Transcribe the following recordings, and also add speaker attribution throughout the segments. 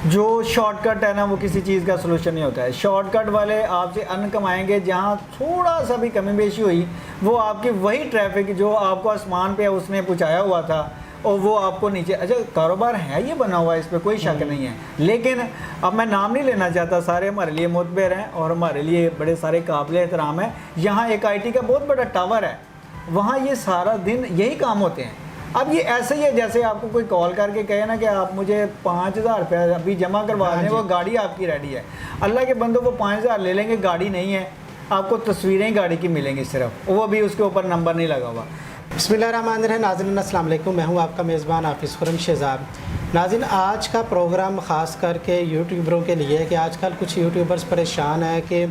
Speaker 1: जो शॉर्टकट है ना वो किसी चीज़ का सलूशन नहीं होता है। शॉर्टकट वाले आपसे अन्न कमाएंगे, जहाँ थोड़ा सा भी कमी बेशी हुई वो आपकी वही ट्रैफिक जो आपको आसमान पे उसने पहुँचाया हुआ था और वो आपको नीचे। अच्छा, कारोबार है ये बना हुआ है, इस पर कोई शक नहीं है, लेकिन अब मैं नाम नहीं लेना चाहता, सारे हमारे लिए मोतबर हैं और हमारे लिए बड़े सारे काबिल एहतराम है। यहाँ एक IT का बहुत बड़ा टावर है, वहाँ ये सारा दिन यही काम होते हैं। अब ये ऐसे ही है जैसे आपको कोई कॉल करके कहे ना कि आप मुझे 5,000 रुपये अभी जमा करवा दें, वो गाड़ी आपकी रेडी है। अल्लाह के बंदों, वो 5,000 ले लेंगे, गाड़ी नहीं है, आपको तस्वीरें गाड़ी की मिलेंगी सिर्फ, वो भी उसके ऊपर नंबर नहीं लगा हुआ।
Speaker 2: बिस्मिल्लाहिर्रहमानिर्रहीम। नाज़रीन अस्सलाम वालेकुम, मैं हूं आपका मेज़बान हाफिज़ खुरम शहज़ाद। नाज़रीन, आज का प्रोग्राम ख़ास करके यूट्यूबरों के लिए है कि आजकल कुछ यूट्यूबर्स परेशान हैं कि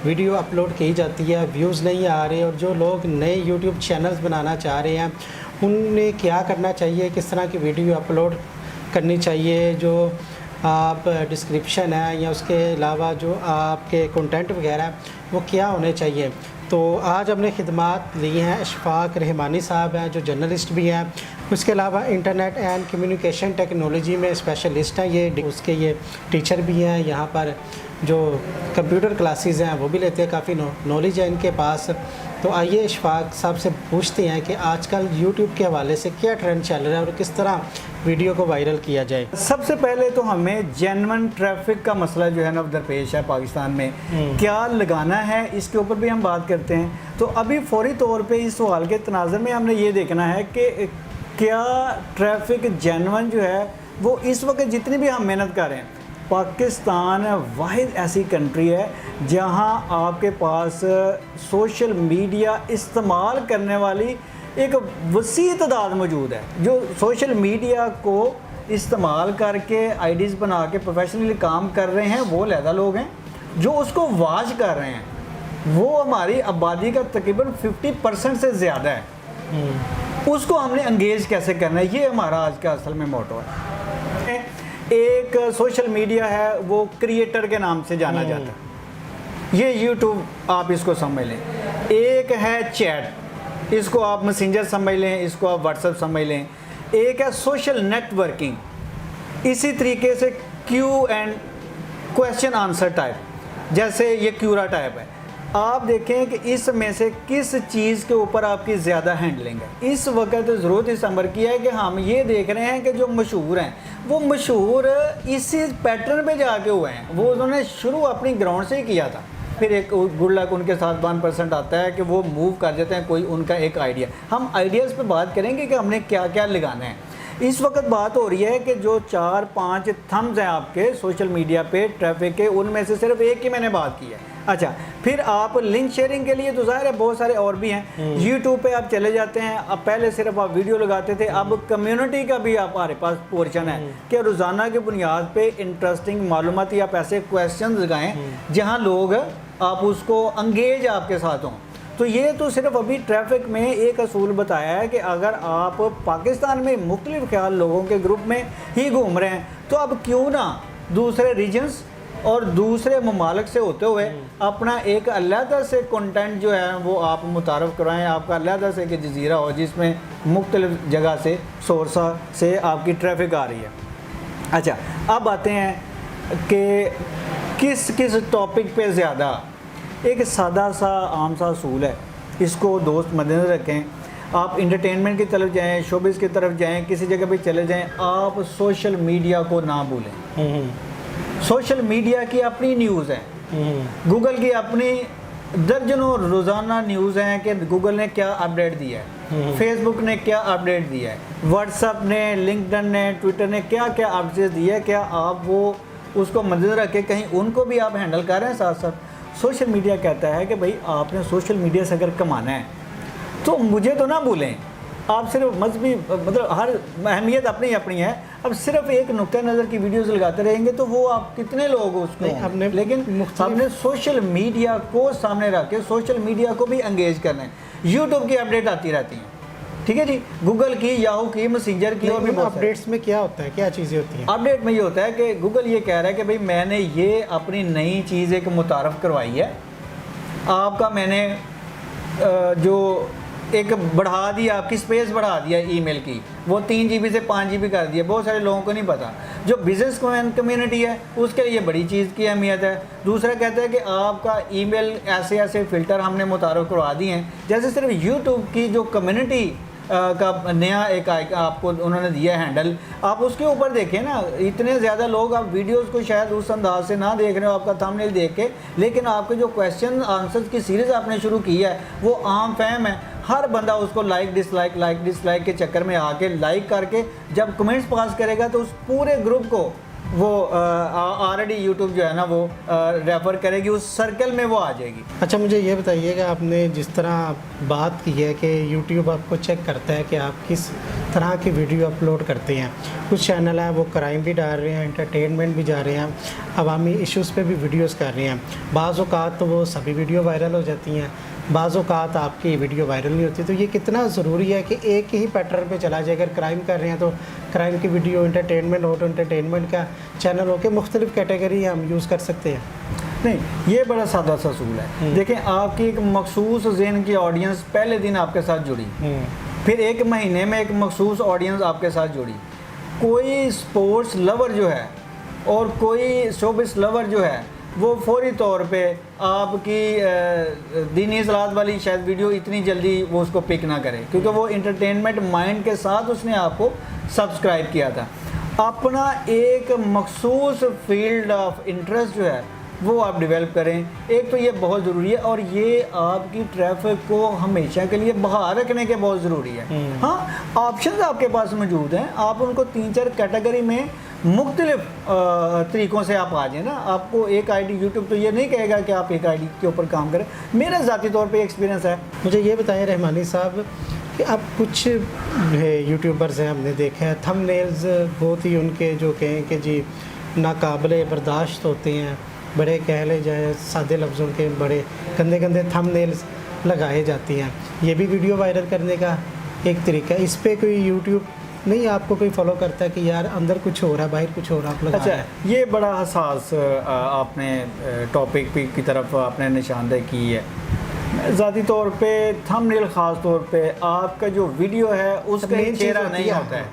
Speaker 2: वीडियो अपलोड की जाती है, व्यूज़ नहीं आ रहे, और जो लोग नए यूट्यूब चैनल्स बनाना चाह रहे हैं उन्हें क्या करना चाहिए, किस तरह की वीडियो अपलोड करनी चाहिए, जो आप डिस्क्रिप्शन है या उसके अलावा जो आपके कंटेंट वगैरह है वो क्या होने चाहिए। तो आज हमने खिदमात ली हैं, इशफाक रहमानी साहब हैं जो जर्नलिस्ट भी हैं, उसके अलावा इंटरनेट एंड कम्युनिकेशन टेक्नोलॉजी में स्पेशलिस्ट हैं, ये उसके ये टीचर भी हैं, यहाँ पर जो कंप्यूटर क्लासेस हैं वो भी लेते हैं, काफ़ी नॉलेज है इनके पास। तो आइए इशफाक साहब से पूछते हैं कि आजकल यूट्यूब के हवाले से क्या ट्रेंड चल रहा है और किस तरह वीडियो को वायरल किया जाए।
Speaker 1: सबसे पहले तो हमें जेन्युइन ट्रैफिक का मसला जो है ना दरपेश है पाकिस्तान में, क्या लगाना है, इसके ऊपर भी हम बात करते हैं। तो अभी फौरी तौर पे इस सवाल के तनाज़ुर में हमने ये देखना है कि क्या ट्रैफिक जेन्युइन जो है वो इस वक्त जितनी भी हम मेहनत कर रहे हैं, पाकिस्तान वाहिद ऐसी कंट्री है जहां आपके पास सोशल मीडिया इस्तेमाल करने वाली एक वसी तादाद मौजूद है। जो सोशल मीडिया को इस्तेमाल करके आईडीज़ बना के प्रोफेशनली काम कर रहे हैं वो लहदा लोग हैं, जो उसको वाच कर रहे हैं वो हमारी आबादी का तकरीबन 50% से ज़्यादा है। उसको हमने एंगेज कैसे करना है, ये हमारा आज का असल में मोटो है। एक सोशल मीडिया है वो क्रिएटर के नाम से जाना जाता है, ये यूट्यूब आप इसको समझ लें। एक है चैट, इसको आप मैसेंजर समझ लें, इसको आप व्हाट्सएप समझ लें। एक है सोशल नेटवर्किंग, इसी तरीके से Q and question answer type, जैसे ये क्यूरा टाइप है। आप देखें कि इसमें से किस चीज़ के ऊपर आपकी ज़्यादा हैंडलिंग है। इस वक्त ज़रूरत इस अमर की है कि हम ये देख रहे हैं कि जो मशहूर हैं वो मशहूर इसी पैटर्न पे जाके हुए हैं, वो उन्होंने शुरू अपनी ग्राउंड से ही किया था, फिर एक गुड लक उनके साथ 1% आता है कि वो मूव कर देते हैं कोई उनका एक आइडिया। हम आइडियाज़ पे बात करेंगे कि हमने क्या क्या लगाना है। इस वक्त बात हो रही है कि जो 4-5 थम्स हैं आपके सोशल मीडिया पे ट्रैफिक के, उनमें से सिर्फ एक की मैंने बात की है। अच्छा, फिर आप लिंक शेयरिंग के लिए तो ज़ाहिर है बहुत सारे और भी हैं। यूट्यूब पे आप चले जाते हैं, अब पहले सिर्फ आप वीडियो लगाते थे, अब कम्युनिटी का भी हमारे पास पोर्शन है कि रोज़ाना की बुनियाद पे इंटरेस्टिंग मालूमाती आप ऐसे क्वेश्चन लगाएं जहां लोग आप उसको अंगेज आपके साथ हों। तो ये तो सिर्फ अभी ट्रैफिक में एक असूल बताया है कि अगर आप पाकिस्तान में मुख्तलिफ ख्याल लोगों के ग्रुप में ही घूम रहे हैं तो अब क्यों ना दूसरे रीजन्स और दूसरे ममालिक से होते हुए अपना एक अलहदा से कंटेंट जो है वो आप मुतारफ़ करवाएं, आपका अलहदा से एक जजीरा हो जिसमें मुख्तलिफ जगह से सोर्स से आपकी ट्रैफिक आ रही है। अच्छा, अब आते हैं कि किस किस टॉपिक पे ज़्यादा। एक सादा सा आम सा असूल है, इसको दोस्त मद्देनज़र रखें। आप इंटरटेनमेंट की तरफ जाएं, शोबिस की तरफ जाएं, किसी जगह पे चले जाएं, आप सोशल मीडिया को ना भूलें। सोशल मीडिया की अपनी न्यूज़ है, गूगल की अपनी दर्जनों रोज़ाना न्यूज़ हैं कि गूगल ने क्या अपडेट दिया है, फेसबुक ने क्या अपडेट दिया है, व्हाट्सएप ने, लिंक्डइन ने, ट्विटर ने क्या क्या अपडेट दिया है। क्या आप वो उसको मद्देनज़र रखें, कहीं उनको भी आप हैंडल कर रहे हैं साथ साथ। सोशल मीडिया कहता है कि भाई आपने सोशल मीडिया से अगर कमाना है तो मुझे तो ना भूलें। आप सिर्फ मजहबी मतलब हर अहमियत अपनी अपनी है, अब सिर्फ एक नुक्ता नज़र की वीडियोस लगाते रहेंगे तो वो आप कितने लोग उसको हमने, लेकिन हमने सोशल मीडिया को सामने रख के सोशल मीडिया को भी एंगेज करना है। यूट्यूब की अपडेट आती रहती हैं, ठीक है जी, गूगल की, याहू की, मैसेंजर की, और भी
Speaker 2: अपडेट्स में क्या होता है, क्या चीज़ें होती हैं?
Speaker 1: अपडेट में ये होता है कि गूगल ये कह रहा है कि भाई मैंने ये अपनी नई चीज़ एक मुतारफ़ करवाई है, आपका मैंने जो एक बढ़ा दिया, आपकी स्पेस बढ़ा दिया ईमेल की, वो 3 GB से 5 GB कर दिया, बहुत सारे लोगों को नहीं पता। जो बिज़नेस कम्युनिटी है उसके लिए बड़ी चीज़ की अहमियत है। दूसरा कहता है कि आपका ईमेल ऐसे ऐसे फ़िल्टर हमने मुतारफ़ करवा दिए हैं, जैसे सिर्फ यूट्यूब की जो कम्युनिटी का नया एक आपको उन्होंने दिया हैंडल, आप उसके ऊपर देखें ना, इतने ज़्यादा लोग आप वीडियोस को शायद उस अंदाज से ना देख रहे हो आपका थंबनेल देख के, लेकिन आपके जो क्वेश्चन आंसर्स की सीरीज़ आपने शुरू की है वो आम फहम है। हर बंदा उसको लाइक डिसलाइक के चक्कर में आके लाइक करके जब कमेंट्स पास करेगा तो उस पूरे ग्रुप को वो ऑलरेडी यूट्यूब जो है ना वो रेफ़र करेगी, उस सर्कल में वो आ जाएगी।
Speaker 2: अच्छा, मुझे ये बताइएगा, आपने जिस तरह बात की है कि यूट्यूब आपको चेक करता है कि आप किस तरह की वीडियो अपलोड करते हैं। कुछ चैनल हैं वो क्राइम भी डाल रहे हैं, एंटरटेनमेंट भी जा रहे हैं, अवामी इश्यूज़ पे भी वीडियोस कर रहे हैं। बाज़ औक़ात तो वो सभी वीडियो वायरल हो जाती हैं, बाज़ औक़ात आपकी वीडियो वायरल नहीं होती। तो ये कितना ज़रूरी है कि एक ही पैटर्न पे चला जाए। अगर क्राइम कर रहे हैं तो क्राइम की वीडियो, एंटरटेनमेंट हो तो एंटरटेनमेंट का चैनल हो के मुख्तलिफ़ कैटेगरी हम यूज़ कर सकते हैं।
Speaker 1: नहीं, ये बड़ा सादा सा असूल है। देखें, आपकी एक मखसूस ज़हन की ऑडियंस पहले दिन आपके साथ जुड़ी, फिर 1 महीने में एक मखसूस ऑडियंस आपके साथ जुड़ी। कोई स्पोर्ट्स लवर जो है और कोई शोबिस लवर जो है वो फौरी तौर पे आपकी दीनी सलात वाली शायद वीडियो इतनी जल्दी वो उसको पिक ना करे, क्योंकि वो इंटरटेनमेंट माइंड के साथ उसने आपको सब्सक्राइब किया था। अपना एक मखसूस फील्ड ऑफ इंटरेस्ट जो है वो आप डेवलप करें। एक तो ये बहुत ज़रूरी है, और ये आपकी ट्रैफिक को हमेशा के लिए बहाल रखने के बहुत ज़रूरी है। हाँ, ऑप्शंस आपके पास मौजूद हैं, आप उनको 3-4 कैटेगरी में मुख्तलिफ तरीक़ों से आप आ जाए ना। आपको एक आईडी, यूट्यूब तो ये नहीं कहेगा कि आप एक आईडी के ऊपर काम करें। मेरा ज़ाती तौर पे एक्सपीरियंस है।
Speaker 2: मुझे ये बताएं रहमानी साहब कि अब कुछ यूट्यूबर्स हैं, हमने देखा है थंबनेल्स बहुत ही उनके जो कहें कि जी नाकाबिले बर्दाश्त होते हैं, बड़े कह ले जाए सादे लफ्ज़ों के बड़े गंदे गंदे थंबनेल्स लगाए जाती हैं। ये भी वीडियो वायरल करने का एक तरीका है। इस पर कोई यूट्यूब नहीं आपको कोई फॉलो करता है कि यार अंदर कुछ हो रहा है, बाहर कुछ हो रहा है?
Speaker 1: अच्छा, ये बड़ा हसास आपने टॉपिक की तरफ आपने निशानदेही की है। ज़ाती तौर पे थंबनेल ख़ास तौर पे आपका जो वीडियो है उसका चेहरा नहीं होता है,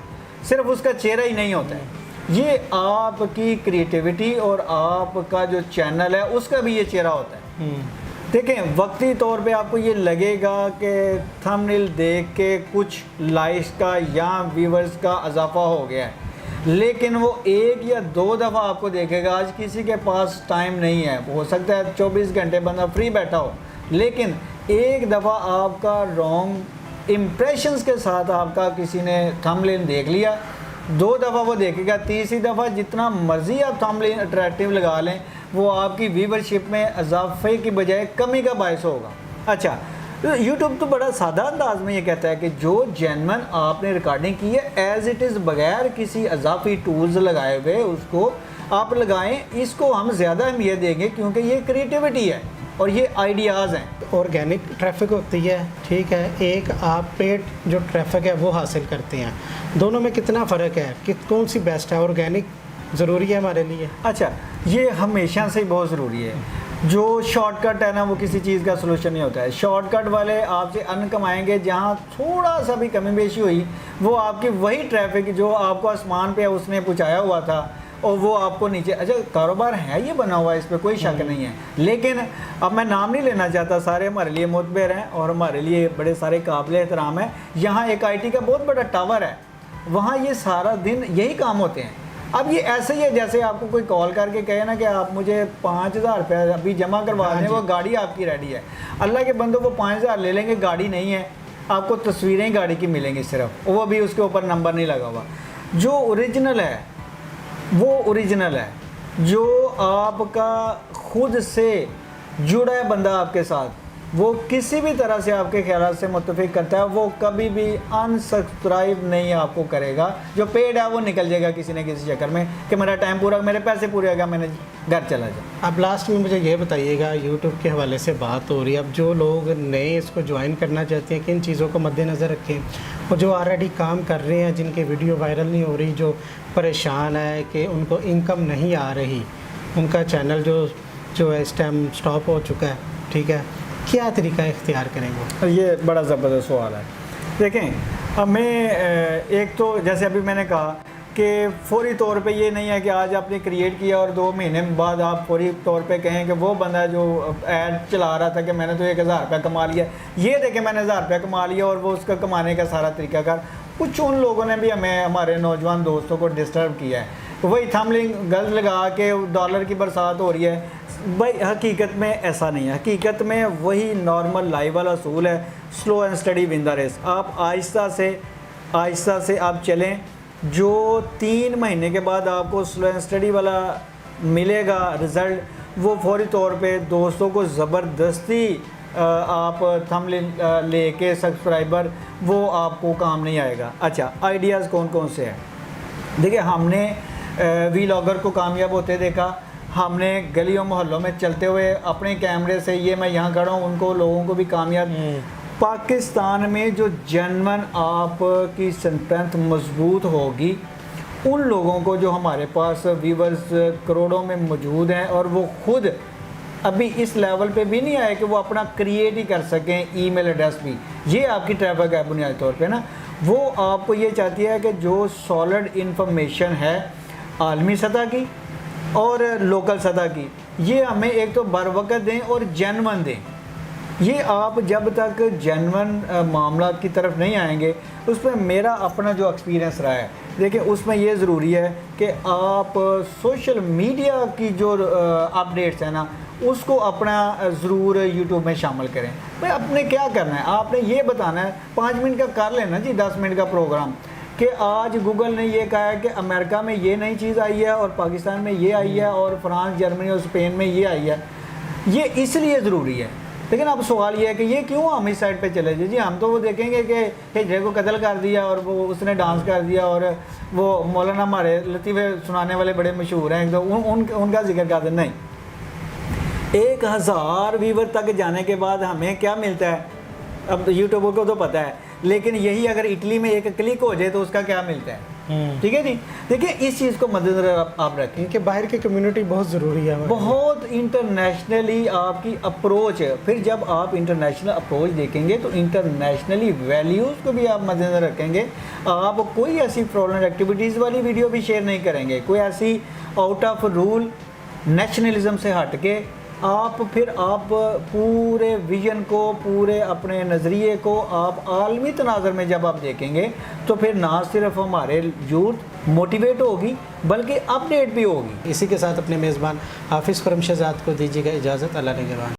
Speaker 1: सिर्फ उसका चेहरा ही नहीं होता है। ये आपकी क्रिएटिविटी और आपका जो चैनल है उसका भी ये चेहरा होता है। देखें, वक्ती तौर पे आपको ये लगेगा कि थंबनेल देख के कुछ लाइक्स का या व्यूवर्स का इजाफा हो गया है, लेकिन वो 1 या 2 दफ़ा आपको देखेगा। आज किसी के पास टाइम नहीं है, हो सकता है 24 घंटे बंदा फ्री बैठा हो, लेकिन एक दफ़ा आपका रॉन्ग इम्प्रेशंस के साथ आपका किसी ने थंबनेल देख लिया, 2 दफ़ा वो देखेगा, तीसरी दफ़ा जितना मर्ज़ी आप थंबनेल अट्रैक्टिव लगा लें वो आपकी व्यूवरशिप में इजाफे की बजाय कमी का बायस होगा। अच्छा, तो यूट्यूब तो बड़ा सादा अंदाज में ये कहता है कि जो जेन्युइन आपने रिकॉर्डिंग की है एज़ इट इज़, बगैर किसी इजाफी टूल्स लगाए हुए उसको आप लगाएं, इसको हम ज़्यादा अहमियत देंगे क्योंकि ये क्रिएटिविटी है और ये आइडियाज़ हैं।
Speaker 2: ऑर्गेनिक ट्रैफिक होती है, ठीक है, एक आप पेड जो ट्रैफिक है वो हासिल करते हैं। दोनों में कितना फ़र्क है कि कौन सी बेस्ट है? ऑर्गेनिक ज़रूरी है हमारे लिए?
Speaker 1: अच्छा, ये हमेशा से बहुत ज़रूरी है। जो शॉर्टकट है ना वो किसी चीज़ का सलूशन नहीं होता है। शॉर्टकट वाले आपसे अर्न कमाएंगे, जहाँ थोड़ा सा भी कमी बेशी हुई वो आपकी वही ट्रैफिक जो आपको आसमान पे उसने पहुँचाया हुआ था और वो आपको नीचे। अच्छा, कारोबार है ये बना हुआ है, इस पर कोई शक नहीं है, लेकिन अब मैं नाम नहीं लेना चाहता, सारे हमारे लिए मोतबर हैं और हमारे लिए बड़े सारे काबिल एहतराम है। यहाँ एक IT का बहुत बड़ा टावर है, वहाँ ये सारा दिन यही काम होते हैं। अब ये ऐसे ही है जैसे आपको कोई कॉल करके कहे ना कि आप मुझे 5000 रुपये अभी जमा करवा दें, वो गाड़ी आपकी रेडी है। अल्लाह के बंदों को 5000 ले लेंगे, गाड़ी नहीं है, आपको तस्वीरें गाड़ी की मिलेंगी सिर्फ, वो भी उसके ऊपर नंबर नहीं लगा हुआ। जो ओरिजिनल है वो ओरिजिनल है, जो आपका खुद से जुड़ा है बंदा आपके साथ, वो किसी भी तरह से आपके ख्याल से मुत्तफिक करता है, वो कभी भी अनसब्सक्राइब नहीं आपको करेगा। जो पेड है वो निकल जाएगा किसी न किसी चक्कर में कि मेरा टाइम पूरा, मेरे पैसे पूरे हो गया, मैंने घर चला जाए।
Speaker 2: अब लास्ट में मुझे ये बताइएगा, यूट्यूब के हवाले से बात हो रही है, अब जो लोग नए इसको ज्वाइन करना चाहते हैं किन चीज़ों को मद्देनज़र रखें, और जो ऑलरेडी काम कर रहे हैं जिनके वीडियो वायरल नहीं हो रही, जो परेशान है कि उनको इनकम नहीं आ रही, उनका चैनल जो है इस टाइम स्टॉप हो चुका है, ठीक है, क्या तरीका इख्तियार करेंगे?
Speaker 1: ये बड़ा ज़बरदस्त सवाल है। देखें, हमें एक तो जैसे अभी मैंने कहा कि फ़ौरी तौर पे ये नहीं है कि आज आपने क्रिएट किया और 2 महीने बाद आप फ़ौरी तौर पे कहें कि वो बंदा जो ऐड चला रहा था कि मैंने तो 1000 रुपया कमा लिया, ये देखें मैंने 1000 रुपया कमा लिया, और वो उसका कमाने का सारा तरीकाकार। कुछ उन लोगों ने भी हमें, हमारे नौजवान दोस्तों को डिस्टर्ब किया है। वही थंबनेल गलत लगा के डॉलर की बरसात हो रही है। भाई हकीकत में ऐसा नहीं है। हकीकत में वही नॉर्मल लाइव वाला असूल है, slow and study win the race. आप आहिस्ता से आप चलें। जो 3 महीने के बाद आपको स्लो एंड स्टडी वाला मिलेगा रिज़ल्ट, वो फौरी तौर पे दोस्तों को ज़बरदस्ती आप थंबनेल लेके सब्सक्राइबर, वो आपको काम नहीं आएगा। अच्छा, आइडियाज़ कौन कौन से हैं? देखिए, हमने वीलॉगर को कामयाब होते देखा, हमने गलियों मोहल्लों में चलते हुए अपने कैमरे से, ये मैं यहाँ खड़ा हूँ, उनको लोगों को भी कामयाब। पाकिस्तान में जो जेन्युइन आपकी स्ट्रेंथ मजबूत होगी, उन लोगों को जो हमारे पास व्यूवर्स करोड़ों में मौजूद हैं और वो खुद अभी इस लेवल पे भी नहीं आए कि वो अपना क्रिएट ही कर सकें, ईमेल एड्रेस भी, ये आपकी ट्रैफिक है बुनियादी तौर पे ना। वो आपको ये चाहती है कि जो सॉलिड इंफॉर्मेशन है आलमी सतह की और लोकल सतह की, ये हमें एक तो बर वक़्त दें और जेन्युइन दें। ये आप जब तक जेन्युइन मामला की तरफ नहीं आएंगे, उसमें मेरा अपना जो एक्सपीरियंस रहा है, देखिए उसमें ये ज़रूरी है कि आप सोशल मीडिया की जो अपडेट्स हैं ना, उसको अपना ज़रूर यूट्यूब में शामिल करें। भाई आपने क्या करना है, आपने ये बताना है, 5 मिनट का कर लेना जी, 10 मिनट का प्रोग्राम, कि आज गूगल ने ये कहा है कि अमेरिका में ये नई चीज़ आई है और पाकिस्तान में ये आई है और फ्रांस, जर्मनी और स्पेन में ये आई है। ये इसलिए ज़रूरी है। लेकिन अब सवाल ये है कि ये क्यों हम इस साइड पे चले जाए जी? हम तो वो देखेंगे कि हिजरे को कत्ल कर दिया और वो उसने डांस कर दिया, और वो मौलाना हमारे लतीफ़े सुनाने वाले बड़े मशहूर हैं, तो उनका जिक्र कर दें। नहीं, 1000 व्यूवर तक जाने के बाद हमें क्या मिलता है? अब यूट्यूबर को तो पता है, लेकिन यही अगर इटली में एक क्लिक हो जाए तो उसका क्या मिलता है? ठीक है जी। देखिए, इस चीज़ को मद्देनजर आप रखें
Speaker 2: कि बाहर की कम्युनिटी बहुत ज़रूरी है,
Speaker 1: बहुत इंटरनेशनली आपकी अप्रोच है। फिर जब आप इंटरनेशनल अप्रोच देखेंगे तो इंटरनेशनली वैल्यूज़ को भी आप मद्देनजर रखेंगे। आप कोई ऐसी फ्रॉडलेंट एक्टिविटीज़ वाली वीडियो भी शेयर नहीं करेंगे, कोई ऐसी आउट ऑफ रूल नेशनलिज्म से हट के आप पूरे विजन को, पूरे अपने नज़रिए को आप आलमी तनाज़र में जब आप देखेंगे, तो फिर ना सिर्फ हमारे यूथ मोटिवेट होगी बल्कि अपडेट भी होगी।
Speaker 2: इसी के साथ अपने मेज़बान हाफिज़ खुर्रम शहज़ाद को दीजिएगा इजाज़त। अल्लाह निगहबान।